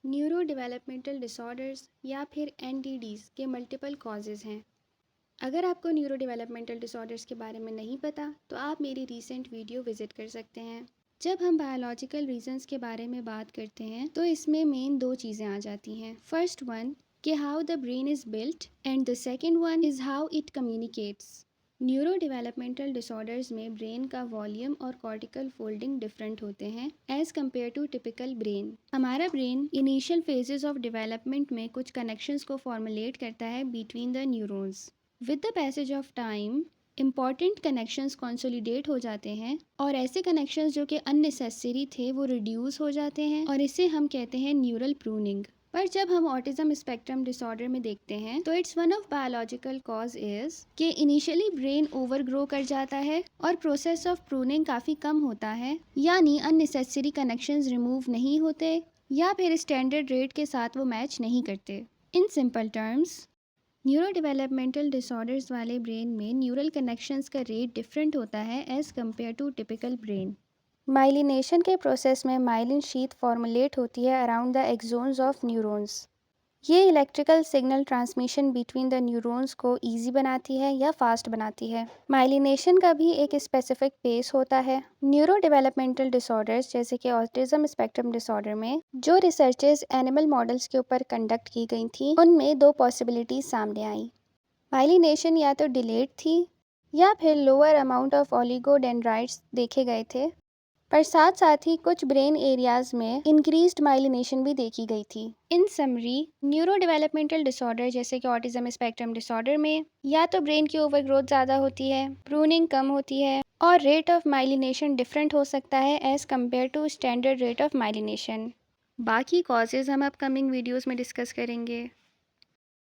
Neuro developmental disorders या फिर एनडीडीज़ के मल्टीपल कॉजेज़ हैं। अगर आपको न्यूरो डेवलपमेंटल डिसऑर्डर्स के बारे में नहीं पता तो आप मेरी रीसेंट वीडियो विजिट कर सकते हैं। जब हम बायोलॉजिकल रीजंस के बारे में बात करते हैं तो इसमें मेन दो चीज़ें आ जाती हैं। फर्स्ट वन कि how the brain is built and the second one is how it communicates. Neuro developmental disorders में ब्रेन का वॉल्यूम और कॉर्टिकल फोल्डिंग डिफरेंट होते हैं as compare to typical brain. हमारा brain initial phases of development में कुछ connections को formulate करता है between the neurons. With the passage of time important connections consolidate हो जाते हैं और ऐसे कनेक्शंस जो कि अननेसेसरी थे वो रिड्यूस हो जाते हैं और इसे हम कहते हैं न्यूरल प्रूनिंग। पर जब हम ऑटिज्म स्पेक्ट्रम डिसऑर्डर में देखते हैं तो it's one of biological cause is कि इनिशियली ब्रेन ओवरग्रो कर जाता है और प्रोसेस ऑफ प्रूनिंग काफ़ी कम होता है, यानी अननेसेसरी कनेक्शंस रिमूव नहीं होते या फिर स्टैंडर्ड रेट के साथ वो मैच नहीं करते। In simple terms, neuro developmental disorders वाले ब्रेन में न्यूरल कनेक्शंस का रेट डिफरेंट होता है as compare to typical brain. Myelination के प्रोसेस में माइलिन शीथ फॉर्मुलेट होती है around the axons of neurons. ये electrical signal transmission between the neurons को इजी बनाती है या फास्ट बनाती है। माइलिनेशन का भी एक स्पेसिफिक पेस होता है। न्यूरो डेवलपमेंटल डिसऑर्डर्स जैसे कि ऑटिज्म स्पेक्ट्रम डिसऑर्डर में जो रिसर्चेस एनिमल मॉडल्स के ऊपर कंडक्ट की गई थी उनमें दो पॉसिबिलिटीज सामने आई। माइलिनेशन या तो डिलेड थी या फिर लोअर अमाउंट ऑफ ओलिगोडेंड्राइट्स देखे गए थे, पर साथ साथ ही कुछ ब्रेन एरियाज में इंक्रीज्ड माइलिनेशन भी देखी गई थी। इन समरी, न्यूरो डेवलपमेंटल डिसऑर्डर जैसे कि ऑटिज्म स्पेक्ट्रम डिसऑर्डर में या तो ब्रेन की ओवरग्रोथ ज़्यादा होती है, प्रूनिंग कम होती है और रेट ऑफ माइलिनेशन डिफरेंट हो सकता है as compare to standard rate of myelination. बाकी कॉजेज़ हम अपकमिंग वीडियोज़ में डिस्कस करेंगे।